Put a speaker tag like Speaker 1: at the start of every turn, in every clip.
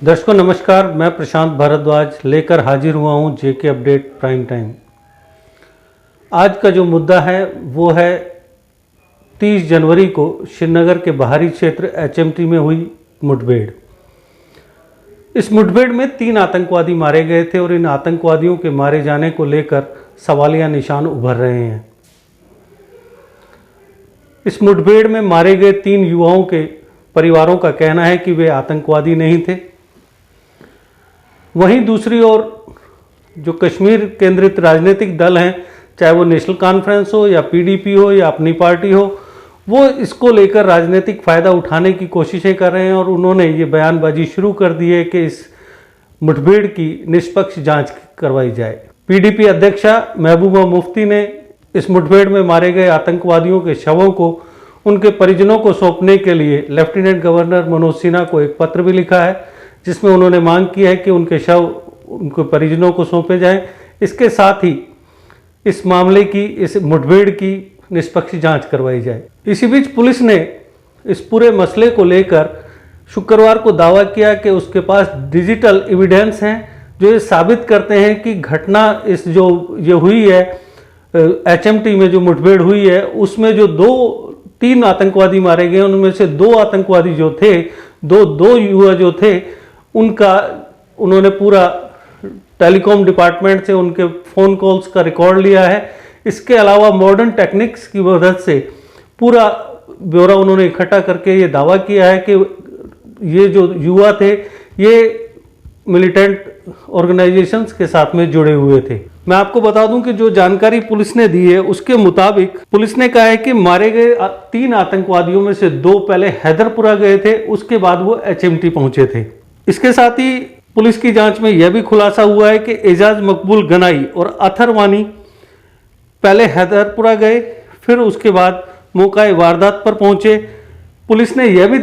Speaker 1: दर्शकों नमस्कार, मैं प्रशांत भारद्वाज लेकर हाजिर हुआ हूं जेके अपडेट प्राइम टाइम। आज का जो मुद्दा है वो है 30 जनवरी को श्रीनगर के बाहरी क्षेत्र एचएमटी में हुई मुठभेड़। इस मुठभेड़ में 3 आतंकवादी मारे गए थे और इन आतंकवादियों के मारे जाने को लेकर सवालिया निशान उभर रहे हैं। इस मुठभेड़ में मारे गए 3 युवाओं के परिवारों का कहना है कि वे आतंकवादी नहीं थे। वहीं दूसरी ओर जो कश्मीर केंद्रित राजनीतिक दल हैं, चाहे वो नेशनल कॉन्फ्रेंस हो या पीडीपी हो या अपनी पार्टी हो, वो इसको लेकर राजनीतिक फ़ायदा उठाने की कोशिशें कर रहे हैं और उन्होंने ये बयानबाजी शुरू कर दी है कि इस मुठभेड़ की निष्पक्ष जांच करवाई जाए। पीडीपी अध्यक्षा महबूबा मुफ्ती ने इस मुठभेड़ में मारे गए आतंकवादियों के शवों को उनके परिजनों को सौंपने के लिए लेफ्टिनेंट गवर्नर मनोज सिन्हा को एक पत्र भी लिखा है, जिसमें उन्होंने मांग की है कि उनके शव उनके परिजनों को सौंपे जाएं। इसके साथ ही इस मामले की, इस मुठभेड़ की निष्पक्ष जांच करवाई जाए। इसी बीच पुलिस ने इस पूरे मसले को लेकर शुक्रवार को दावा किया कि उसके पास डिजिटल एविडेंस हैं जो ये साबित करते हैं कि घटना इस जो ये हुई है एचएमटी में जो मुठभेड़ हुई है उसमें जो 3 आतंकवादी मारे गए, उनमें से 2 आतंकवादी जो थे, दो युवा जो थे, उनका उन्होंने पूरा टेलीकॉम डिपार्टमेंट से उनके फ़ोन कॉल्स का रिकॉर्ड लिया है। इसके अलावा मॉडर्न टेक्निक्स की मदद से पूरा ब्यौरा उन्होंने इकट्ठा करके ये दावा किया है कि ये जो युवा थे ये मिलिटेंट ऑर्गेनाइजेशंस के साथ में जुड़े हुए थे। मैं आपको बता दूं कि जो जानकारी पुलिस ने दी है उसके मुताबिक पुलिस ने कहा है कि मारे गए 3 आतंकवादियों में से 2 पहले हैदरपुरा गए थे, उसके बाद वो एचएमटी पहुंचे थे। इसके साथ ही पुलिस की जांच में यह भी खुलासा हुआ है कि एजाज मकबूल गनाई और अथर वानी पहले हैदरपुरा गए, फिर उसके बाद मौका वारदात पर पहुंचे। पुलिस ने यह भी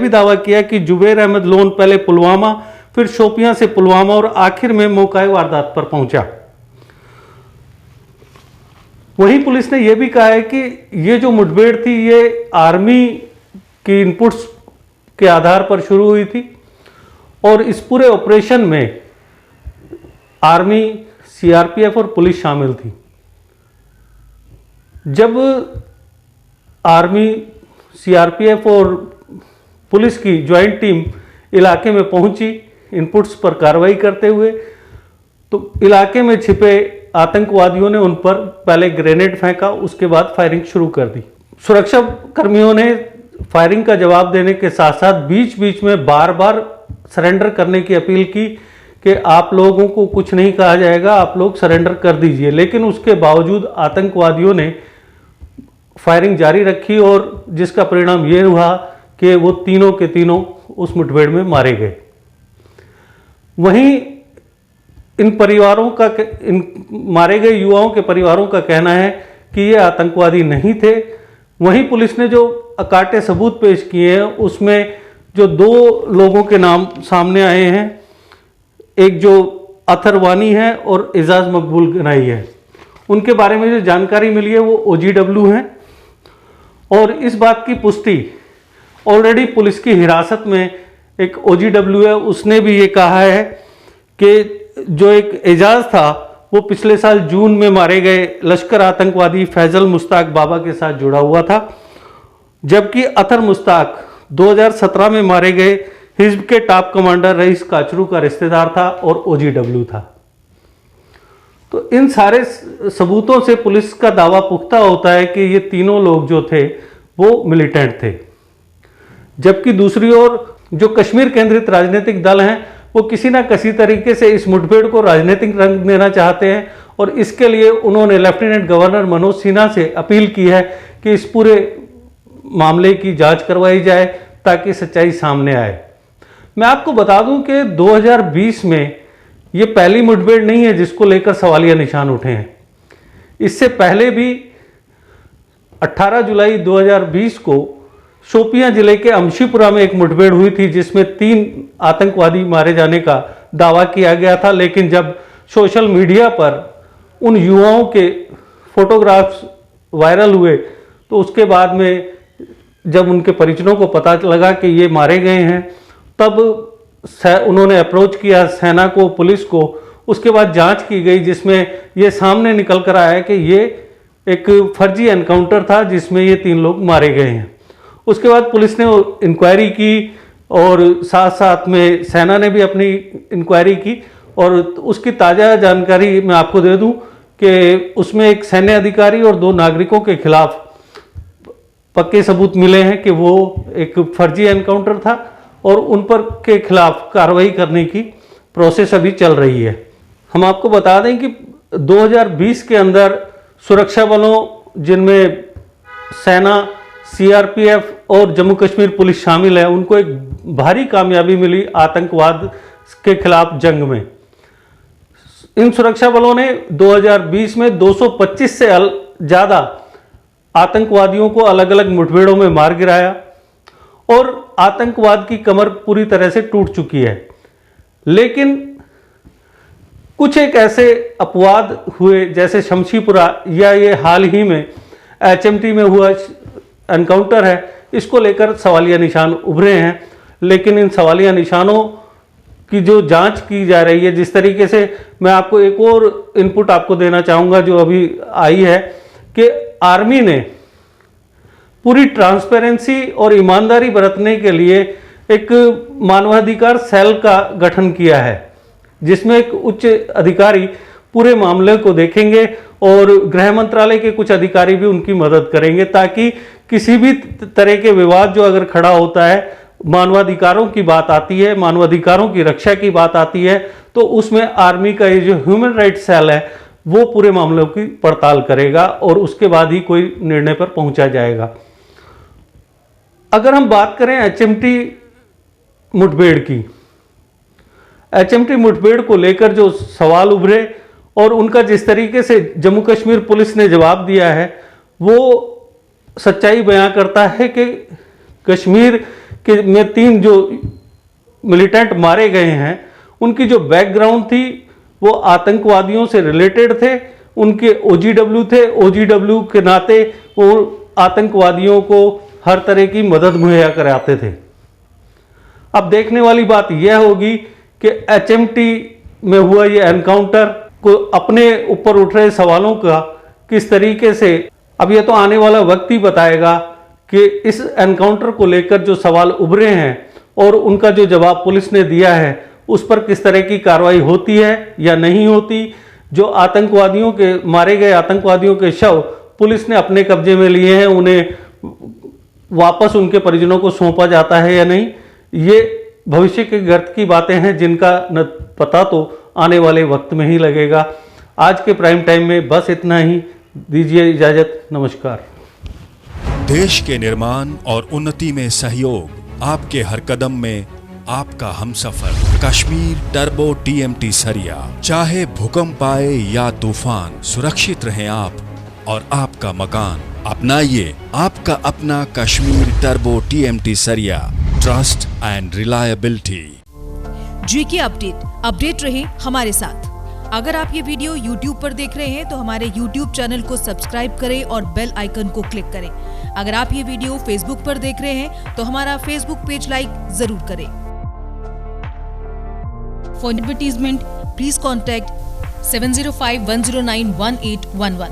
Speaker 1: दावा किया कि जुबैर अहमद लोन पहले पुलवामा, फिर शोपियां से पुलवामा और आखिर में मौका वारदात पर पहुंचा। वहीं पुलिस ने यह भी कहा है कि ये जो मुठभेड़ थी ये आर्मी की इनपुट्स के आधार पर शुरू हुई थी और इस पूरे ऑपरेशन में आर्मी, सीआरपीएफ और पुलिस शामिल थी। जब आर्मी, सीआरपीएफ और पुलिस की ज्वाइंट टीम इलाके में पहुंची इनपुट्स पर कार्रवाई करते हुए, तो इलाके में छिपे आतंकवादियों ने उन पर पहले ग्रेनेड फेंका, उसके बाद फायरिंग शुरू कर दी। सुरक्षा कर्मियों ने फायरिंग का जवाब देने के साथ साथ बीच बीच में बार बार सरेंडर करने की अपील की कि आप लोगों को कुछ नहीं कहा जाएगा, आप लोग सरेंडर कर दीजिए। लेकिन उसके बावजूद आतंकवादियों ने फायरिंग जारी रखी और जिसका परिणाम ये हुआ कि वो तीनों के तीनों उस मुठभेड़ में मारे गए। वहीं इन मारे गए युवाओं के परिवारों का कहना है कि ये आतंकवादी नहीं थे। वहीं पुलिस ने जो अकाटे सबूत पेश किए हैं उसमें जो 2 लोगों के नाम सामने आए हैं, एक जो अथर वानी है और एजाज मकबूल गनाई है, उनके बारे में जो जानकारी मिली है वो ओजीडब्ल्यू हैं। और इस बात की पुष्टि ऑलरेडी पुलिस की हिरासत में एक ओजीडब्ल्यू है, उसने भी ये कहा है कि जो एक एजाज था वो पिछले साल जून में मारे गए लश्कर आतंकवादी फैजल मुश्ताक बाबा के साथ जुड़ा हुआ था, जबकि अतर मुश्ताक 2017 में मारे गए हिज्ब के टॉप कमांडर रईस काचरू का रिश्तेदार था और ओजीडब्ल्यू था। तो इन सारे सबूतों से पुलिस का दावा पुख्ता होता है कि ये तीनों लोग जो थे वो मिलिटेंट थे। जबकि दूसरी ओर जो कश्मीर केंद्रित राजनीतिक दल हैं वो किसी ना किसी तरीके से इस मुठभेड़ को राजनीतिक रंग देना चाहते हैं और इसके लिए उन्होंने लेफ्टिनेंट गवर्नर मनोज सिन्हा से अपील की है कि इस पूरे मामले की जांच करवाई जाए ताकि सच्चाई सामने आए। मैं आपको बता दूं कि 2020 में ये पहली मुठभेड़ नहीं है जिसको लेकर सवालिया निशान उठे हैं। इससे पहले भी 18 जुलाई 2020 को शोपियां जिले के अमशीपुरा में एक मुठभेड़ हुई थी जिसमें 3 आतंकवादी मारे जाने का दावा किया गया था। लेकिन जब सोशल मीडिया पर उन युवाओं के फोटोग्राफ्स वायरल हुए तो उसके बाद में जब उनके परिजनों को पता लगा कि ये मारे गए हैं तब उन्होंने अप्रोच किया सेना को, पुलिस को। उसके बाद जांच की गई जिसमें ये सामने निकल कर आया कि ये एक फर्जी एनकाउंटर था जिसमें ये 3 लोग मारे गए हैं। उसके बाद पुलिस ने इंक्वायरी की और साथ साथ में सेना ने भी अपनी इंक्वायरी की, और उसकी ताज़ा जानकारी मैं आपको दे दूं कि उसमें एक सैन्य अधिकारी और 2 नागरिकों के खिलाफ पक्के सबूत मिले हैं कि वो एक फर्जी एनकाउंटर था, और उन पर के खिलाफ कार्रवाई करने की प्रोसेस अभी चल रही है। हम आपको बता दें कि 2020 के अंदर सुरक्षा बलों, जिनमें सेना, सीआरपीएफ और जम्मू कश्मीर पुलिस शामिल है, उनको एक भारी कामयाबी मिली आतंकवाद के खिलाफ जंग में। इन सुरक्षा बलों ने 2020 में 225 से ज़्यादा आतंकवादियों को अलग अलग मुठभेड़ों में मार गिराया, और आतंकवाद की कमर पूरी तरह से टूट चुकी है। लेकिन कुछ एक ऐसे अपवाद हुए, जैसे शमशीपुरा या ये हाल ही में एचएमटी में हुआ एनकाउंटर है, इसको लेकर सवालिया निशान उभरे हैं। लेकिन इन सवालिया निशानों की जो जांच की जा रही है, जिस तरीके से, मैं आपको एक और इनपुट आपको देना चाहूँगा जो अभी आई है, कि आर्मी ने पूरी ट्रांसपेरेंसी और ईमानदारी बरतने के लिए एक मानवाधिकार सेल का गठन किया है, जिसमें एक उच्च अधिकारी पूरे मामले को देखेंगे और गृह मंत्रालय के कुछ अधिकारी भी उनकी मदद करेंगे, ताकि किसी भी तरह के विवाद जो अगर खड़ा होता है, मानवाधिकारों की बात आती है, मानवाधिकारों की रक्षा की बात आती है, तो उसमें आर्मी का ये जो ह्यूमन राइट्स सेल है वो पूरे मामलों की पड़ताल करेगा, और उसके बाद ही कोई निर्णय पर पहुंचा जाएगा। अगर हम बात करें एचएमटी मुठभेड़ की, एचएमटी मुठभेड़ को लेकर जो सवाल उभरे और उनका जिस तरीके से जम्मू कश्मीर पुलिस ने जवाब दिया है, वो सच्चाई बयां करता है कि कश्मीर के में 3 जो मिलिटेंट मारे गए हैं, उनकी जो बैकग्राउंड थी वो आतंकवादियों से रिलेटेड थे। उनके ओजीडब्ल्यू थे, ओजीडब्ल्यू के नाते वो आतंकवादियों को हर तरह की मदद मुहैया कराते थे। अब देखने वाली बात यह होगी कि एचएमटी में हुआ ये एनकाउंटर को अपने ऊपर उठ रहे सवालों का किस तरीके से, अब ये तो आने वाला वक्त ही बताएगा कि इस एनकाउंटर को लेकर जो सवाल उभरे हैं और उनका जो जवाब पुलिस ने दिया है उस पर किस तरह की कार्रवाई होती है या नहीं होती। जो आतंकवादियों के मारे गए आतंकवादियों के शव पुलिस ने अपने कब्जे में लिए हैं, उन्हें वापस उनके परिजनों को सौंपा जाता है या नहीं, ये भविष्य के गर्त की बातें हैं जिनका न पता तो आने वाले वक्त में ही लगेगा। आज के प्राइम टाइम में बस इतना ही, दीजिए इजाजत, नमस्कार।
Speaker 2: देश के निर्माण और उन्नति में सहयोग, आपके हर कदम में आपका हमसफर। कश्मीर टर्बो टीएमटी सरिया, चाहे भूकंप आए या तूफान, सुरक्षित रहें आप और आपका मकान। अपनाइए आपका अपना कश्मीर टर्बो टीएमटी सरिया, trust and reliability.
Speaker 3: GK update रहे हमारे साथ। अगर आप ये वीडियो YouTube पर देख रहे हैं तो हमारे YouTube चैनल को सब्सक्राइब करें और बेल आइकन को क्लिक करें। अगर आप ये वीडियो Facebook पर देख रहे हैं तो हमारा Facebook पेज लाइक जरूर करें। For advertisement please contact 7051091811।